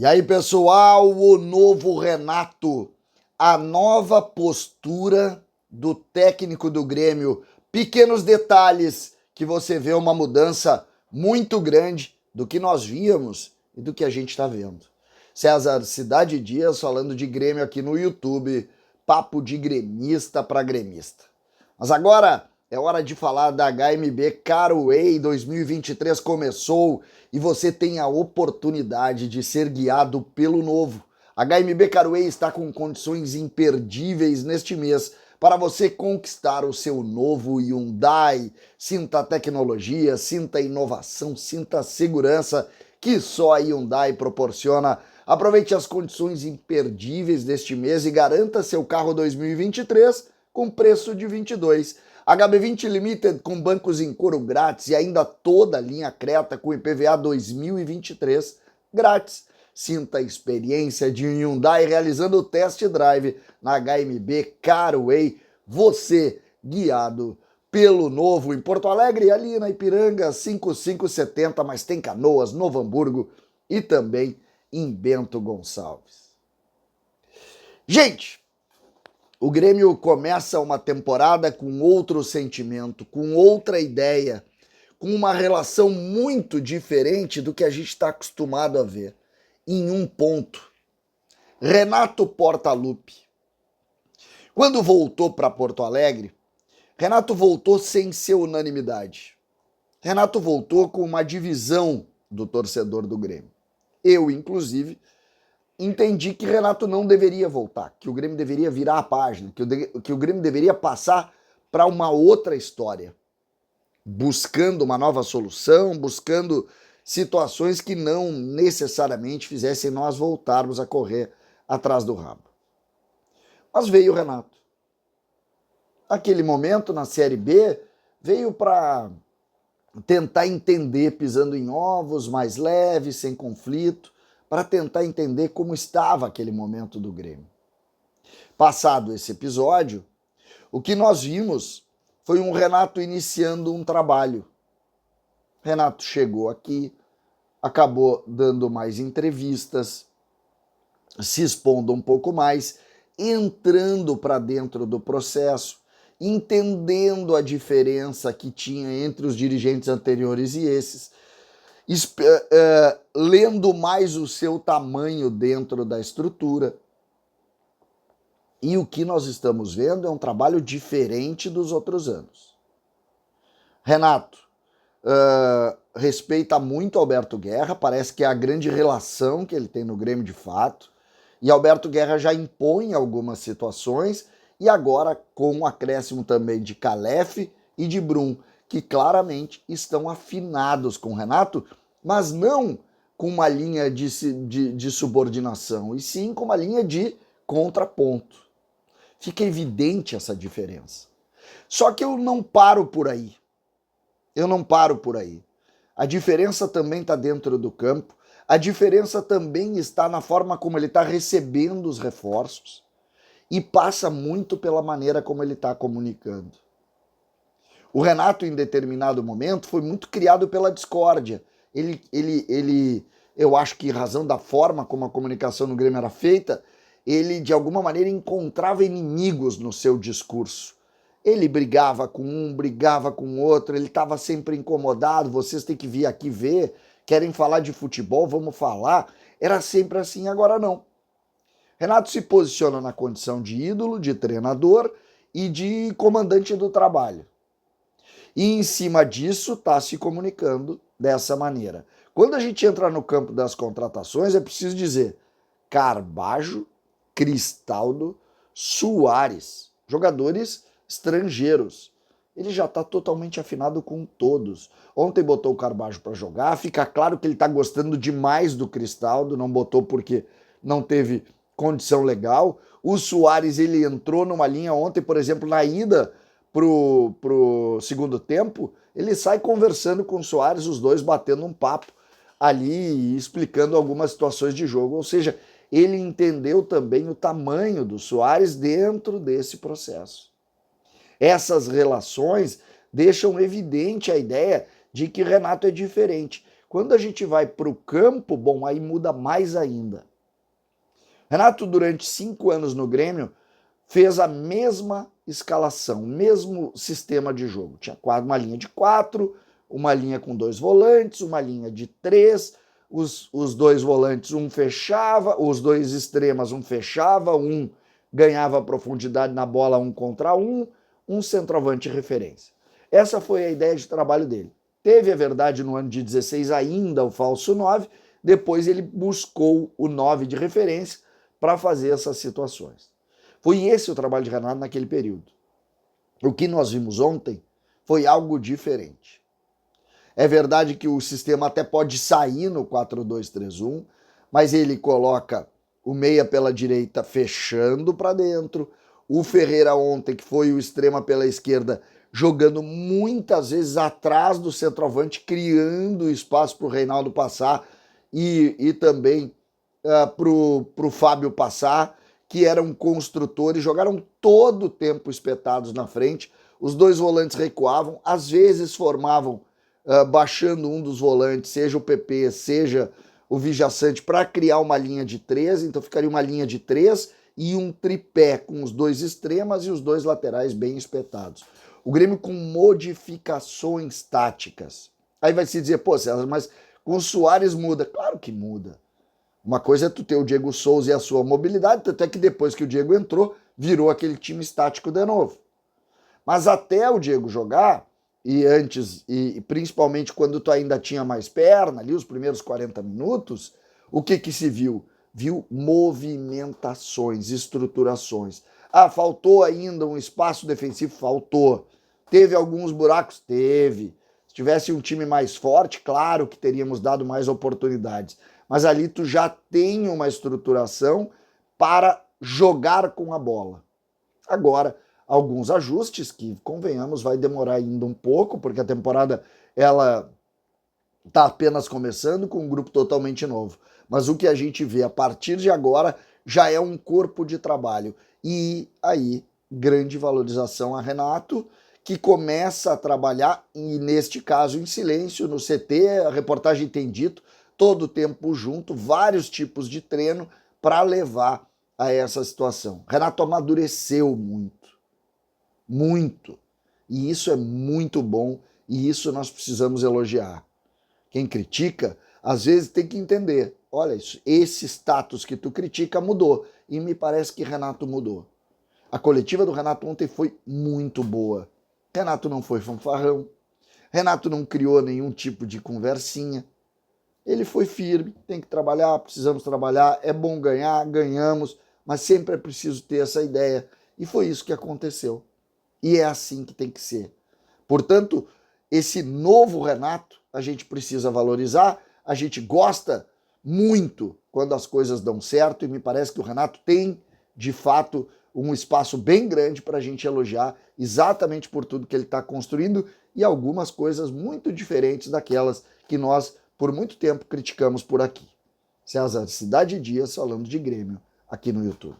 E aí, pessoal, o novo Renato, a nova postura do técnico do Grêmio. Pequenos detalhes que você vê uma mudança muito grande do que nós víamos e do que a gente está vendo. César Cidade Dias falando de Grêmio aqui no YouTube, papo de gremista para gremista. Mas agora é hora de falar da HMB Caraway 2023 começou e você tem a oportunidade de ser guiado pelo novo. A HMB Caraway está com condições imperdíveis neste mês para você conquistar o seu novo Hyundai. Sinta a tecnologia, sinta a inovação, sinta a segurança que só a Hyundai proporciona. Aproveite as condições imperdíveis deste mês e garanta seu carro 2023 com preço de 22. HB20 Limited com bancos em couro grátis e ainda toda a linha Creta com IPVA 2023 grátis. Sinta a experiência de um Hyundai realizando o test drive na HMB Caraway. Você guiado pelo novo em Porto Alegre, ali na Ipiranga 5570, mas tem Canoas, Novo Hamburgo e também em Bento Gonçalves. Gente, o Grêmio começa uma temporada com outro sentimento, com outra ideia, com uma relação muito diferente do que a gente está acostumado a ver. Em um ponto, Renato Portaluppi, quando voltou para Porto Alegre, Renato voltou sem ser unanimidade. Renato voltou com uma divisão do torcedor do Grêmio. Eu, inclusive, entendi que Renato não deveria voltar, que o Grêmio deveria virar a página, que o Grêmio deveria passar para uma outra história, buscando uma nova solução, buscando situações que não necessariamente fizessem nós voltarmos a correr atrás do rabo. Mas veio o Renato. Aquele momento na Série B veio para tentar entender, pisando em ovos, mais leve, sem conflito, para tentar entender como estava aquele momento do Grêmio. Passado esse episódio, o que nós vimos foi um Renato iniciando um trabalho. Renato chegou aqui, acabou dando mais entrevistas, se expondo um pouco mais, entrando para dentro do processo, entendendo a diferença que tinha entre os dirigentes anteriores e esses, lendo mais o seu tamanho dentro da estrutura. E o que nós estamos vendo é um trabalho diferente dos outros anos. Renato respeita muito Alberto Guerra, parece que é a grande relação que ele tem no Grêmio de fato, e Alberto Guerra já impõe algumas situações, e agora com o acréscimo também de Calef e de Brum, que claramente estão afinados com o Renato, mas não com uma linha de subordinação, e sim com uma linha de contraponto. Fica evidente essa diferença. Só que eu não paro por aí. A diferença também está dentro do campo, a diferença também está na forma como ele está recebendo os reforços e passa muito pela maneira como ele está comunicando. O Renato, em determinado momento, foi muito criado pela discórdia. Eu acho que, em razão da forma como a comunicação no Grêmio era feita, ele, de alguma maneira, encontrava inimigos no seu discurso. Ele brigava com um, brigava com outro, ele estava sempre incomodado, vocês têm que vir aqui ver, querem falar de futebol, vamos falar. Era sempre assim, agora não. Renato se posiciona na condição de ídolo, de treinador e de comandante do trabalho. E em cima disso está se comunicando dessa maneira. Quando a gente entra no campo das contratações, é preciso dizer Carbajo, Cristaldo, Soares, jogadores estrangeiros. Ele já está totalmente afinado com todos. Ontem botou o Carbajo para jogar, fica claro que ele está gostando demais do Cristaldo, não botou porque não teve condição legal. O Soares, ele entrou numa linha ontem, por exemplo, na ida pro segundo tempo, ele sai conversando com o Soares, os dois batendo um papo ali, explicando algumas situações de jogo. Ou seja, ele entendeu também o tamanho do Soares dentro desse processo. Essas relações deixam evidente a ideia de que Renato é diferente. Quando a gente vai para o campo, bom, aí muda mais ainda. Renato, durante 5 anos no Grêmio, fez a mesma escalação, o mesmo sistema de jogo. Tinha uma linha de 4, uma linha com 2 volantes, uma linha de 3, os 2 volantes, um fechava, os 2 extremas, um fechava, um ganhava profundidade na bola 1 contra 1, um centroavante referência. Essa foi a ideia de trabalho dele. Teve, é verdade, no ano de 16 ainda o falso 9, depois ele buscou o 9 de referência para fazer essas situações. Foi esse o trabalho de Renato naquele período. O que nós vimos ontem foi algo diferente. É verdade que o sistema até pode sair no 4-2-3-1, mas ele coloca o meia pela direita fechando para dentro, o Ferreira ontem, que foi o extrema pela esquerda, jogando muitas vezes atrás do centroavante, criando espaço para o Reinaldo passar e também para o Fábio passar, que eram construtores, jogaram todo o tempo espetados na frente, os 2 volantes recuavam, às vezes formavam, baixando um dos volantes, seja o PP, seja o Vijaçante, para criar uma linha de 3, então ficaria uma linha de 3 e um tripé com os 2 extremas e os 2 laterais bem espetados. O Grêmio com modificações táticas. Aí vai se dizer, pô, César, mas com o Soares muda. Claro que muda. Uma coisa é tu ter o Diego Souza e a sua mobilidade, até que depois que o Diego entrou, virou aquele time estático de novo. Mas até o Diego jogar, e antes, e principalmente quando tu ainda tinha mais perna, ali os primeiros 40 minutos, o que se viu? Viu movimentações, estruturações. Ah, faltou ainda um espaço defensivo? Faltou. Teve alguns buracos? Teve. Se tivesse um time mais forte, claro que teríamos dado mais oportunidades. Mas ali tu já tem uma estruturação para jogar com a bola. Agora, alguns ajustes que, convenhamos, vai demorar ainda um pouco, porque a temporada ela está apenas começando com um grupo totalmente novo. Mas o que a gente vê a partir de agora já é um corpo de trabalho. E aí, grande valorização a Renato, que começa a trabalhar, e neste caso em silêncio, no CT, a reportagem tem dito, todo o tempo junto, vários tipos de treino para levar a essa situação. Renato amadureceu muito, muito. E isso é muito bom e isso nós precisamos elogiar. Quem critica, às vezes tem que entender, olha, esse status que tu critica mudou. E me parece que Renato mudou. A coletiva do Renato ontem foi muito boa. Renato não foi fanfarrão. Renato não criou nenhum tipo de conversinha. Ele foi firme, tem que trabalhar, precisamos trabalhar, é bom ganhar, ganhamos, mas sempre é preciso ter essa ideia. E foi isso que aconteceu. E é assim que tem que ser. Portanto, esse novo Renato, a gente precisa valorizar, a gente gosta muito quando as coisas dão certo, e me parece que o Renato tem, de fato, um espaço bem grande para a gente elogiar, exatamente por tudo que ele está construindo, e algumas coisas muito diferentes daquelas que nós, por muito tempo, criticamos por aqui. César Cidade Dias falando de Grêmio aqui no YouTube.